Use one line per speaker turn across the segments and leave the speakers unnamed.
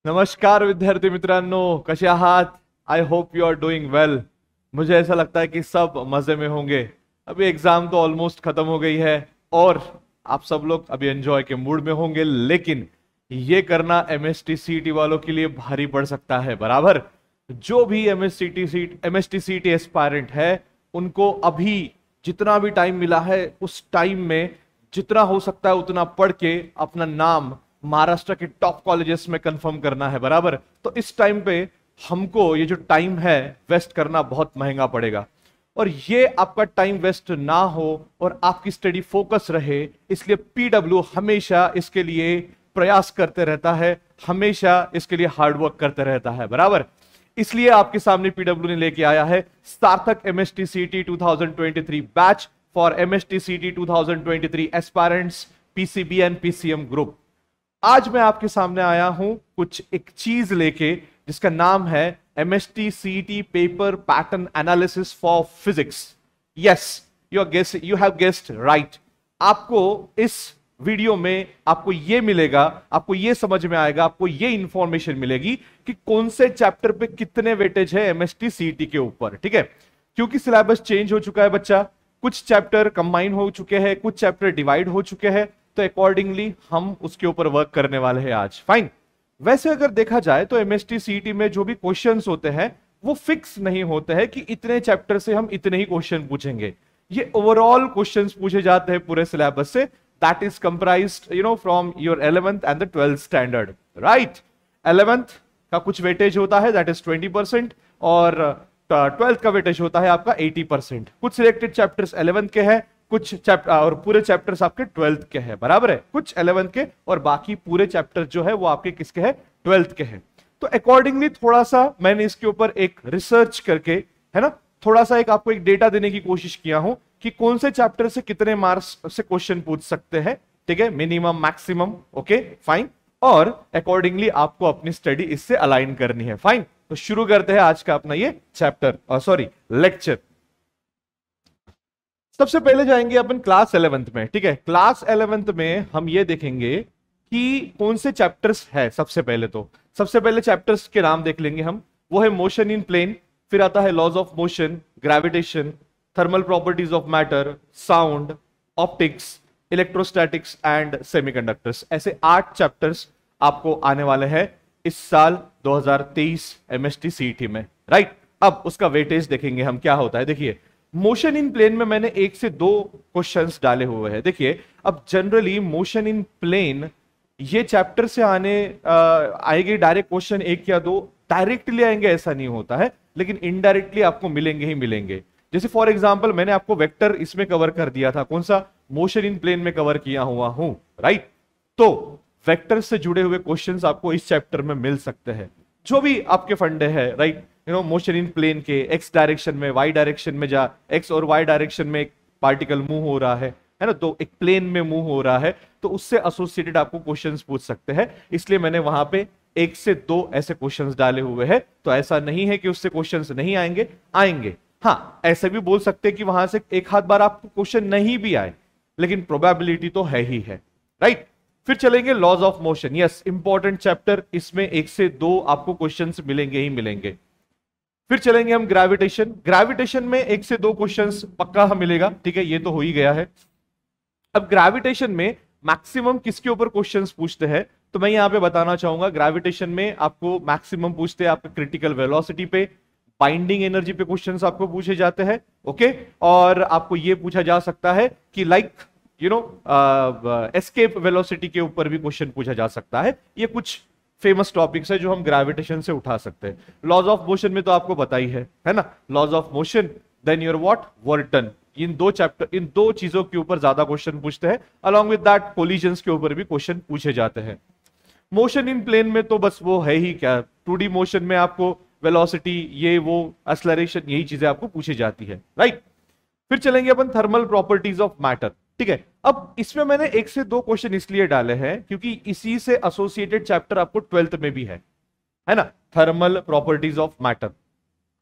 नमस्कार विद्यार्थी मित्रांनो, कसे आहात? I hope you are doing well. मुझे ऐसा लगता है कि सब मजे में होंगे। अभी एग्जाम तो ऑलमोस्ट खत्म हो गई है और आप सब लोग अभी एंजॉय के मूड में होंगे, लेकिन ये करना एमएसटी सीटी वालों के लिए भारी पड़ सकता है। बराबर, जो भी एमएसटी सीटी एस्पायरेंट है, उनको अभी जितना भी टाइम मिला है उस टाइम में जितना हो सकता है उतना पढ़ के अपना नाम महाराष्ट्र के टॉप कॉलेजेस में कंफर्म करना है। बराबर, तो इस टाइम पे हमको ये जो टाइम है वेस्ट करना बहुत महंगा पड़ेगा, और ये आपका टाइम वेस्ट ना हो और आपकी स्टडी फोकस रहे, इसलिए पीडब्ल्यू हमेशा इसके लिए प्रयास करते रहता है, हमेशा इसके लिए हार्डवर्क करते रहता है। बराबर, इसलिए आपके सामने पीडब्ल्यू ने लेके आया है सार्थक एमएसटी सीटी 2023 बैच फॉर एमएसटी सीटी 2023 aspirants PCB and PCM group. आज मैं आपके सामने आया हूं कुछ एक चीज लेके जिसका नाम है एमएसटी सीटी paper pattern analysis for physics. Yes, you have guessed right. आपको इस वीडियो में आपको ये मिलेगा, आपको ये समझ में आएगा, आपको ये इंफॉर्मेशन मिलेगी कि कौन से चैप्टर पे कितने वेटेज है एमएसटी सीटी के ऊपर। ठीक है, क्योंकि सिलेबस चेंज हो चुका है बच्चा, कुछ चैप्टर कंबाइन हो चुके हैं, कुछ चैप्टर डिवाइड हो चुके हैं, तो अकॉर्डिंगली हम उसके ऊपर वर्क करने वाले हैं आज। फाइन। वैसे अगर देखा जाए तो एमएसटी सीटी में जो भी क्वेश्चंस होते हैं वो फिक्स नहीं होते हैं कि इतने चैप्टर से हम इतने ही क्वेश्चन पूछेंगे। ये ओवरऑल क्वेश्चंस पूछे जाते हैं पूरे सिलेबस से, that is comprised from your 11th and the 12th standard. Right, 11th का कुछ वेटेज होता है दैट इज 20%, और 12th का वेटेज होता है आपका 80%। कुछ सिलेक्टेड चैप्टर्स 11th के हैं, कुछ चैप्टर और पूरे चैप्टर्स आपके 12th के हैं। बराबर है, कुछ 11th के और बाकी पूरे चैप्टर जो है वो आपके किसके हैं? 12th के हैं। तो अकॉर्डिंगली थोड़ा सा मैंने इसके ऊपर एक रिसर्च करके, है ना, थोड़ा सा एक आपको एक डेटा देने की कोशिश किया हूं कि कौन से चैप्टर से कितने मार्क्स से क्वेश्चन पूछ सकते हैं। ठीक है, मिनिमम मैक्सिमम। ओके फाइन, और अकॉर्डिंगली आपको अपनी स्टडी इससे अलाइन करनी है। फाइन, तो शुरू करते हैं आज का अपना ये चैप्टर, सॉरी लेक्चर। सबसे पहले जाएंगे अपन क्लास 11th में। ठीक है, क्लास 11th में हम ये देखेंगे कि कौन से चैप्टर्स है। सबसे पहले चैप्टर्स के नाम देख लेंगे हम। वो है मोशन इन प्लेन, फिर आता है laws of motion, gravitation, thermal properties of matter, sound, optics, electrostatics and semiconductors. ऐसे 8 चैप्टर्स आपको आने वाले हैं इस साल 2023 एमएसटी सीटी में। राइट, अब उसका वेटेज देखेंगे हम क्या होता है। देखिए, मोशन इन प्लेन में मैंने 1 से 2 क्वेश्चंस डाले हुए हैं। देखिए, अब जनरली मोशन इन प्लेन ये चैप्टर से आएंगे डायरेक्ट क्वेश्चन 1 या 2 डायरेक्टली आएंगे ऐसा नहीं होता है, लेकिन इनडायरेक्टली आपको मिलेंगे ही मिलेंगे। जैसे फॉर एग्जांपल मैंने आपको वेक्टर इसमें कवर कर दिया था, कौन सा? मोशन इन प्लेन में कवर किया हुआ हूं। राइट, तो वेक्टर से जुड़े हुए क्वेश्चंस आपको इस चैप्टर में मिल सकते हैं, जो भी आपके फंडे हैं। राइट, मोशन इन प्लेन के एक्स डायरेक्शन में, वाई डायरेक्शन में जा, एक्स और वाई डायरेक्शन में एक पार्टिकल मूव हो रहा है ना, तो एक प्लेन में मूव हो रहा है, तो उससे एसोसिएटेड आपको क्वेश्चंस पूछ सकते हैं। इसलिए मैंने वहां पे 1 से 2 ऐसे क्वेश्चंस डाले हुए हैं। तो ऐसा नहीं है कि उससे क्वेश्चंस नहीं आएंगे, आएंगे। हाँ, ऐसे भी बोल सकते हैं कि वहां से एक आध बार आपको क्वेश्चन नहीं भी आए, लेकिन प्रोबेबिलिटी तो है ही है। राइट, फिर चलेंगे laws of motion. Yes, important chapter, इसमें 1 से 2 आपको क्वेश्चंस मिलेंगे ही मिलेंगे। फिर चलेंगे हम ग्रेविटेशन में 1 से 2 क्वेश्चंस पक्का हम मिलेगा। ठीक है, ये तो हो ही गया है। अब ग्रेविटेशन में मैक्सिमम किसके ऊपर क्वेश्चंस पूछते हैं, तो मैं यहां पे बताना चाहूंगा, ग्रेविटेशन में आपको मैक्सिमम पूछते हैं आपके क्रिटिकल वेलोसिटी पे, बाइंडिंग एनर्जी पे क्वेश्चंस आपको पूछे जाते हैं। ओके, और आपको ये पूछा जा सकता है कि लाइक एस्केप वेलोसिटी के ऊपर भी क्वेश्चन पूछा जा सकता है। ये कुछ फेमस टॉपिक्स है जो हम ग्रेविटेशन से उठा सकते हैं। लॉज ऑफ मोशन में तो आपको पता ही है ना, laws of motion, then your what, work done. इन 2 चीजों के ऊपर ज्यादा क्वेश्चन पूछते हैं। अलॉन्ग विद दैट कोलिजन्स के ऊपर भी क्वेश्चन पूछे जाते हैं। मोशन इन प्लेन में तो बस वो है ही क्या, 2D मोशन में आपको वेलोसिटी, ये वो एक्सेलरेशन, यही चीजें आपको पूछी जाती है। राइट, फिर चलेंगे अपन थर्मल प्रॉपर्टीज ऑफ मैटर। ठीक है, अब इसमें मैंने 1 से 2 क्वेश्चन इसलिए डाले हैं क्योंकि इसी से एसोसिएटेड चैप्टर आपको 12th में भी है ना, thermal properties of matter.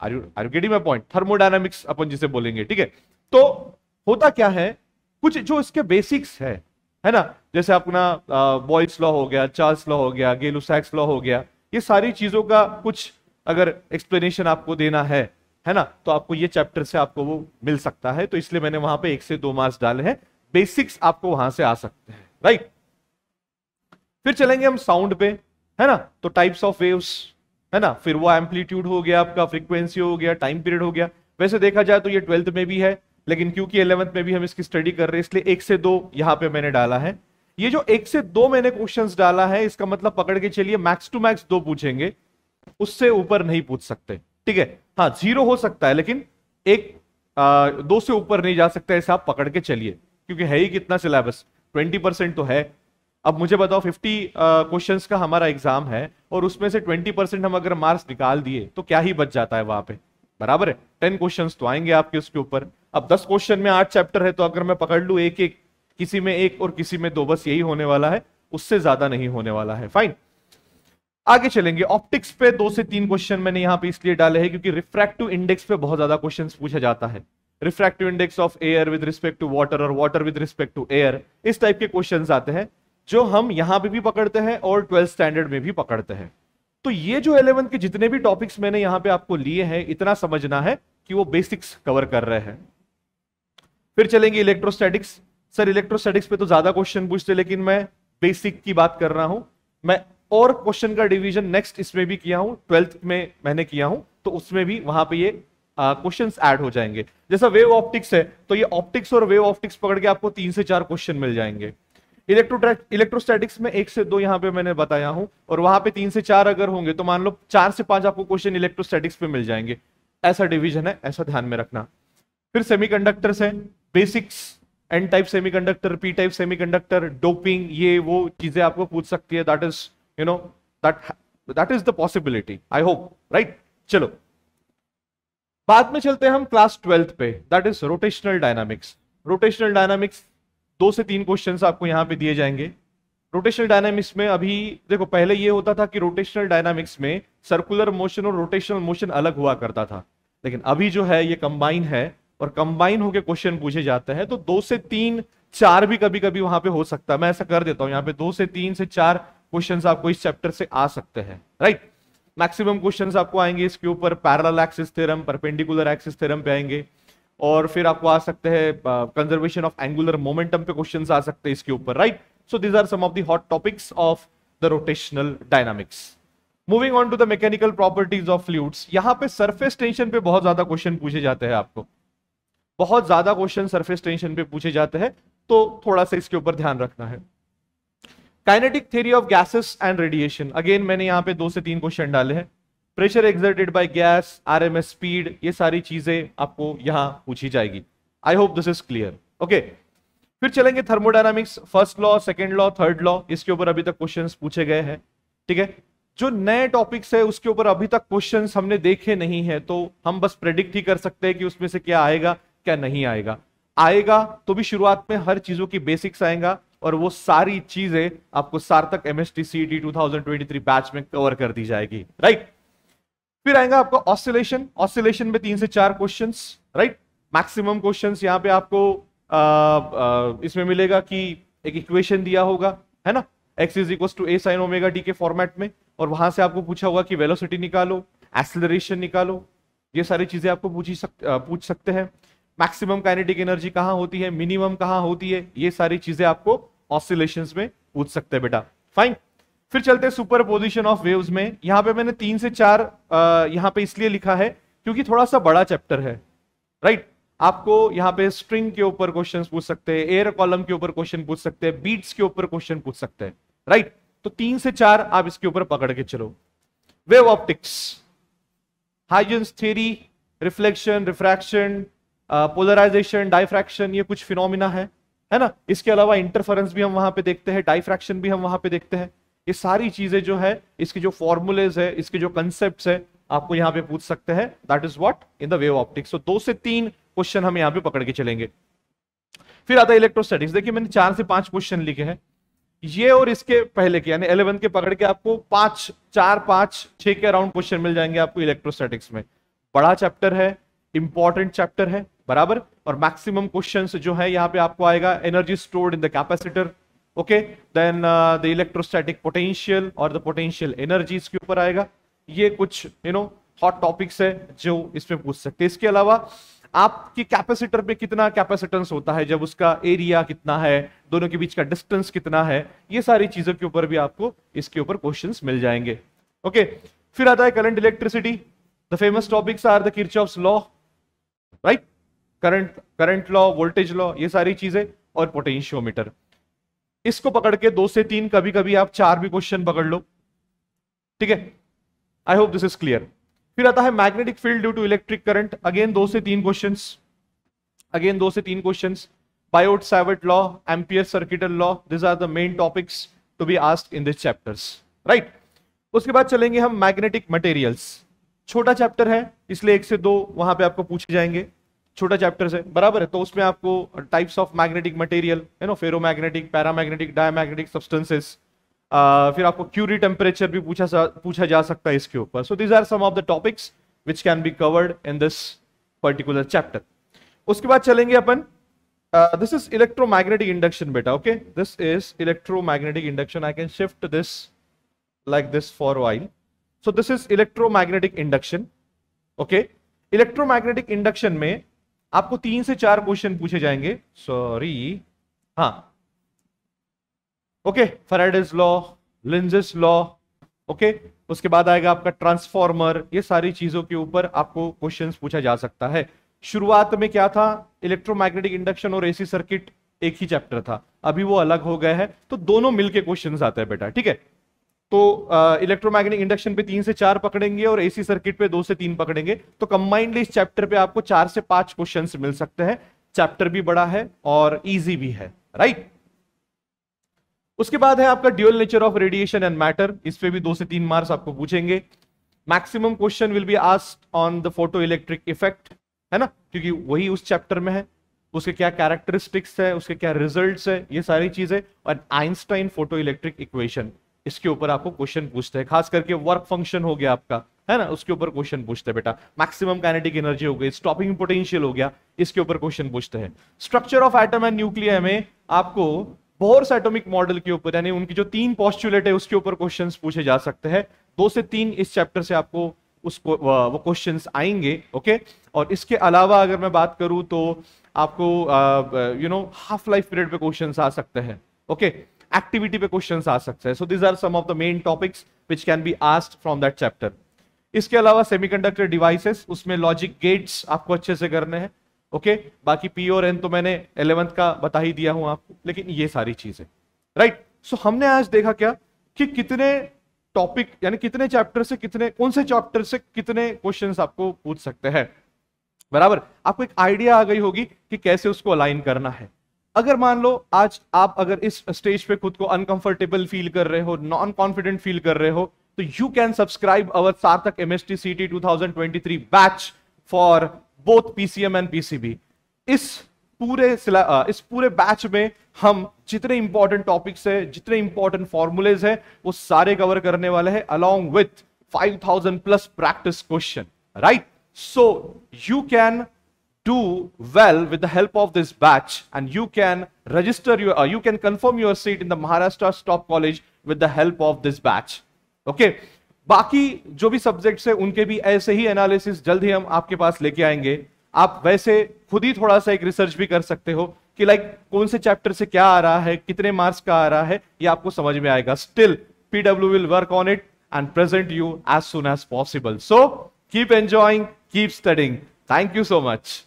Are you getting my point? Thermodynamics अपन जिसे बोलेंगे। ठीक है, तो होता क्या है, कुछ जो इसके बेसिक्स है ना, जैसे अपना बॉयल्स लॉ हो गया, चार्ल्स लॉ हो गया, गेलुसैक्स लॉ हो गया, ये सारी चीजों का कुछ अगर एक्सप्लेनेशन आपको देना है ना, तो आपको ये चैप्टर से आपको वो मिल सकता है, तो इसलिए मैंने वहां पे 1 से 2 मार्क्स डाले हैं। बेसिक्स आपको वहां से आ सकते हैं, राइट। फिर चलेंगे हम साउंड पे, है ना, तो टाइप्स ऑफ वेव्स, है ना, फिर वो एम्पलीट्यूड हो गया आपका, फ्रीक्वेंसी हो गया, टाइम पीरियड हो गया। वैसे देखा जाए तो ये 12th में भी है, लेकिन क्योंकि 11th में भी हम इसकी स्टडी कर रहे हैं, इसलिए 1 से 2 यहां पे मैंने डाला है। ये जो 1 से 2 मैंने क्वेश्चंस डाला है, इसका मतलब पकड़ के चलिए मैक्स टू मैक्स 2 पूछेंगे, उससे ऊपर नहीं पूछ सकते, ठीक है। हाँ 0 हो सकता है, लेकिन 2 से ऊपर नहीं जा सकता, ऐसा आप पकड़ के चलिए, क्योंकि है ही कितना सिलेबस, 20% तो है। अब मुझे बताओ 50 क्वेश्चंस का हमारा एग्जाम है, और उसमें से 20% हम अगर मार्क्स निकाल दिए तो क्या ही बच जाता है वहां पे, बराबर है। 10 क्वेश्चंस तो आएंगे आपके उसके ऊपर। अब 10 क्वेश्चन में 8 चैप्टर है, तो अगर मैं पकड़ लू एक एक, किसी में 1 और किसी में 2, बस यही होने वाला है, उससे ज्यादा नहीं होने वाला है। फाइन, आगे चलेंगे। ऑप्टिक्स पे 2 से 3 क्वेश्चन मैंने यहां पे इसलिए डाले हैं क्योंकि रिफ्रैक्टिव इंडेक्स पे बहुत ज्यादा क्वेश्चंस पूछा जाता है। Refractive index of air with respect to water, और water with respect to air, इस टाइप के क्वेश्चंस आते हैं, जो हम यहां पे भी पकड़ते हैं और 12th स्टैंडर्ड में भी पकड़ते हैं। तो ये जो 11th के जितने भी टॉपिक्स मैंने यहां पे आपको लिए हैं, इतना समझना है कि वो बेसिक्स कवर कर रहे हैं। फिर चलेंगे इलेक्ट्रोस्टैटिक्स। सर इलेक्ट्रोस्टैटिक्स पे तो ज्यादा क्वेश्चन पूछते, लेकिन मैं बेसिक की बात कर रहा हूं। मैं और क्वेश्चन का डिवीजन नेक्स्ट इसमें भी किया हूं, 12th में मैंने किया हूं, तो उसमें भी वहां पे ये क्वेश्चंस ऐड हो जाएंगे। जैसा वेव ऑप्टिक्स है, तो ये ऑप्टिक्स और वेव ऑप्टिक्स पकड़ के आपको 3 से 4 क्वेश्चन मिल जाएंगे। इलेक्ट्रोस्टैटिक्स में 1 से 2 यहां पे मैंने बताया हूं, और वहां पे 3 से 4 अगर होंगे तो मान लो 4 से 5 आपको क्वेश्चन इलेक्ट्रोस्टैटिक्स पे मिल जाएंगे। ऐसा डिवीजन है, ऐसा ध्यान में रखना। फिर सेमीकंडक्टर्स है, basics, N type semiconductor, P type semiconductor, doping, ये वो चीजें आपको पूछ सकती है। That is you know that is the possibility, I hope, right. चलो बाद में चलते हैं हम क्लास 12th पे, that is rotational dynamics. Rotational dynamics 2 से 3 क्वेश्चंस आपको यहां पे दिए जाएंगे। रोटेशनल डायनामिक्स में अभी देखो, पहले ये होता था कि रोटेशनल डायनामिक्स में सर्कुलर मोशन और रोटेशनल मोशन अलग हुआ करता था, लेकिन अभी जो है ये कंबाइन है, और कंबाइन होकर क्वेश्चन पूछे जाते हैं। तो 2 से 3, 4 भी कभी कभी वहां पे हो सकता है। मैं ऐसा कर देता हूं, यहाँ पे 2 से 3 से 4 क्वेश्चंस आपको इस चैप्टर से आ सकते हैं, राइट। मैक्सिमम क्वेश्चंस आपको आएंगे इसके ऊपर parallel axis theorem, perpendicular axis theorem पे आएंगे, और फिर आपको आ सकते हैं कंजर्वेशन ऑफ एंगुलर मोमेंटम पे क्वेश्चंस आ सकते हैं इसके ऊपर, right. So these are some of the hot topics of the rotational dynamics. Moving on to the mechanical properties of fluids, यहां पे सरफेस टेंशन पे बहुत ज्यादा क्वेश्चन पूछे जाते हैं, आपको बहुत ज्यादा क्वेश्चन सरफेस टेंशन पे पूछे जाते हैं, तो थोड़ा सा इसके ऊपर ध्यान रखना है। Kinetic theory of gases and radiation, again मैंने यहां पे 2 से 3 क्वेश्चन डाले हैं। Pressure exerted by gas, RMS speed, ये सारी चीजें आपको यहां पूछी जाएगी। आई hope this is clear, okay. फिर चलेंगे thermodynamics, first law, second law, third law, इसके ऊपर अभी तक क्वेश्चंस पूछे गए हैं, ठीक है। जो नए टॉपिक्स है उसके ऊपर अभी तक क्वेश्चंस हमने देखे नहीं है, तो हम बस प्रेडिक्ट ही कर सकते हैं कि उसमें से क्या आएगा क्या नहीं आएगा। आएगा तो भी शुरुआत में हर चीजों की बेसिक्स आएगा, और वो सारी चीजें आपको सार्थक एमएसटी सीईटी 2023 बैच में कवर कर दी जाएगी, राइट। फिर आएगा आपको ऑसिलेशन। ऑसिलेशन में 3 से 4 क्वेश्चंस, राइट। मैक्सिमम क्वेश्चंस यहां पे आपको इसमें मिलेगा कि एक इक्वेशन दिया होगा, है ना, x is equal to A sine omega T के फॉर्मेट में, और वहां से आपको पूछा होगा कि वेलोसिटी निकालो, एक्सेलरेशन निकालो, ये सारी चीजें आपको पूछ सकते हैं। मैक्सिमम काइनेटिक एनर्जी कहां होती है, मिनिमम कहां होती है, ये सारी चीजें आपको ऑसिलेशंस में पूछ सकते हैं बेटा, फाइन। फिर चलते हैं सुपरपोजिशन ऑफ वेव्स में। यहां पे मैंने 3 से 4 यहां पे इसलिए लिखा है क्योंकि थोड़ा सा बड़ा चैप्टर है, राइट। आपको यहां पे स्ट्रिंग के ऊपर क्वेश्चंस पूछ सकते हैं, एयर कॉलम के ऊपर क्वेश्चन पूछ सकते हैं, बीट्स के ऊपर क्वेश्चन पूछ सकते हैं, राइट। तो 3 से 4 आप इसके ऊपर पकड़ के चलो। Wave optics, Huygens theory, reflection, refraction, polarisation, diffraction, ये कुछ फिनोमिना है ना। इसके अलावा इंटरफेरेंस भी हम वहां पे देखते हैं, डाइफ्रैक्शन भी हम वहां पे देखते हैं। ये सारी चीजें जो है, इसके जो फॉर्मूलेज है, इसके जो कंसेप्ट्स है, आपको यहां पे पूछ सकते हैं। That is what in the wave optics. तो 2 से 3 क्वेश्चन हम यहां पे पकड़ के चलेंगे। फिर आता है इलेक्ट्रोस्टैटिक्स। देखिए मैंने 4 से 5 क्वेश्चन लिखे हैं, ये और इसके पहले के यानी 11 के पकड़ के आपको 4, 5, 6 के अराउंड क्वेश्चन मिल जाएंगे आपको इलेक्ट्रोस्टैटिक्स में। बड़ा चैप्टर है, इंपॉर्टेंट चैप्टर है, बराबर। और मैक्सिमम क्वेश्चंस जो है यहां पे आपको आएगा energy stored in the capacitor, okay, then the electrostatic potential और द पोटेंशियल एनर्जी इसके ऊपर आएगा। ये कुछ हॉट टॉपिक्स है जो इसमें पूछ सकते हैं। इसके अलावा आपकी कैपेसिटर में कितना कैपेसिटेंस होता है, जब उसका एरिया कितना है, दोनों के बीच का डिस्टेंस कितना है, ये सारी चीजों के ऊपर भी आपको इसके ऊपर क्वेश्चंस मिल जाएंगे। ओके, फिर आता है current electricity. The famous topics are the Kirchhoff's law, right, current law, voltage law, ये सारी चीजें, और पोटेंशियोमीटर। इसको पकड़ के 2 से 3, कभी कभी आप 4 भी क्वेश्चन पकड़ लो, ठीक है। I hope this is clear. फिर आता है magnetic field due to electric current, again 2 से 3 questions, Biot Savart law, Ampere circuital law, this are the main topics to be asked in this chapters, right. उसके बाद चलेंगे हम magnetic materials. छोटा chapter है इसलिए 1 से 2 वहां पे आपको पूछे जाएंगे, छोटा चैप्टर है, बराबर है। तो उसमें आपको types of magnetic material, ferromagnetic, paramagnetic, diamagnetic substances, फिर आपको क्यूरी टेम्परेचर भी पूछा जा सकता है इसके ऊपर। So these are some of the topics which can be covered in this particular chapter. उसके बाद चलेंगे अपन, दिस इज इलेक्ट्रोमैग्नेटिक इंडक्शन बेटा, okay, this is electromagnetic induction. I can shift this like this for a while. So this is electromagnetic induction. Okay, electromagnetic induction में आपको 3 से 4 question पूछे जाएंगे, सॉरी, हाँ, okay, Faraday's law, Lenz's law, okay. उसके बाद आएगा आपका ट्रांसफॉर्मर, ये सारी चीजों के ऊपर आपको क्वेश्चंस पूछा जा सकता है। शुरुआत में क्या था, इलेक्ट्रोमैग्नेटिक इंडक्शन और एसी सर्किट एक ही चैप्टर था, अभी वो अलग हो गए हैं, तो दोनों मिलके क्वेश्चंस आते हैं बेटा, ठीक है। तो इलेक्ट्रोमैग्नेटिक इंडक्शन पे 3 से 4 पकड़ेंगे और एसी सर्किट पे 2 से 3 पकड़ेंगे, तो कंबाइंडली इस चैप्टर पे आपको 4 से 5 क्वेश्चंस मिल सकते हैं। चैप्टर भी बड़ा है और इजी भी है, राइट। उसके बाद है आपका dual nature of radiation and matter, इस पे भी 2 से 3 मार्क्स आपको पूछेंगे। Maximum question will be asked on the photo electric effect, है ना, क्योंकि वही उस चैप्टर में है, उसके क्या कैरेक्टरिस्टिक्स है, उसके क्या रिजल्ट्स है, ये सारी चीजें, और आइंस्टाइन फोटो इलेक्ट्रिक इक्वेशन, इसके ऊपर आपको क्वेश्चन पूछते हैं। खास करके वर्क फंक्शन हो गया आपका, है ना, उसके ऊपर क्वेश्चन पूछते हैं बेटा। मैक्सिमम काइनेटिक एनर्जी हो गई, स्टॉपिंग पोटेंशियल हो गया, इसके ऊपर क्वेश्चन पूछते हैं। Structure of atom and nuclear में आपको बोर्स एटॉमिक मॉडल के ऊपर, यानी उनकी जो 3 पोस्टुलेट है उसके ऊपर क्वेश्चंस पूछे जा सकते हैं। 2 से 3 इस चैप्टर से आपको उसको वो क्वेश्चंस आएंगे, ओके। और इसके अलावा अगर मैं बात करूं तो आपको हाफ लाइफ पीरियड पे क्वेश्चंस आ सकते हैं, ओके, एक्टिविटी पे क्वेश्चंस आ सकते हैं। So these are some of the main topics which can be asked from that chapter. इसके अलावा सेमीकंडक्टर डिवाइसेस, उसमें लॉजिक गेट्स आपको अच्छे से करने हैं, ओके। बाकी पी और एन तो मैंने 11th का बता ही दिया हूं आपको, लेकिन ये सारी चीजें, राइट। सो हमने आज देखा क्या कि कितने टॉपिक, यानी कितने चैप्टर से कितने, कौन से चैप्टर से कितने क्वेश्चंस आपको पूछ सकते हैं, बराबर। आपको एक आइडिया आ गई होगी कि कैसे उसको अलाइन करना है। अगर मान लो आज आप अगर इस स्टेज पे खुद को अनकंफर्टेबल फील कर रहे हो, नॉन कॉन्फिडेंट फील कर रहे हो, तो यू कैन सब्सक्राइब अवर सार्थक एमएसटी सीटी 2023 batch for both PCM and PCB. इस पूरे बैच में हम जितने इंपॉर्टेंट टॉपिक्स है, जितने इंपॉर्टेंट फॉर्मूलेज है, वो सारे कवर करने वाले हैं, along with 5000 plus practice question, right. So you can do well with the help of this batch, and you can register you can confirm your seat in the Maharashtra's top college with the help of this batch, okay। बाकी जो भी subjects है उनके भी ऐसे ही analysis जल्द ही हम आपके पास लेके आएंगे। आप वैसे खुद ही थोड़ा सा एक रिसर्च भी कर सकते हो कि लाइक कौन से चैप्टर से क्या आ रहा है, कितने मार्क्स का आ रहा है, ये आपको समझ में आएगा। Still PW will work on it and present you as soon as possible. So keep enjoying, keep studying. Thank you so much.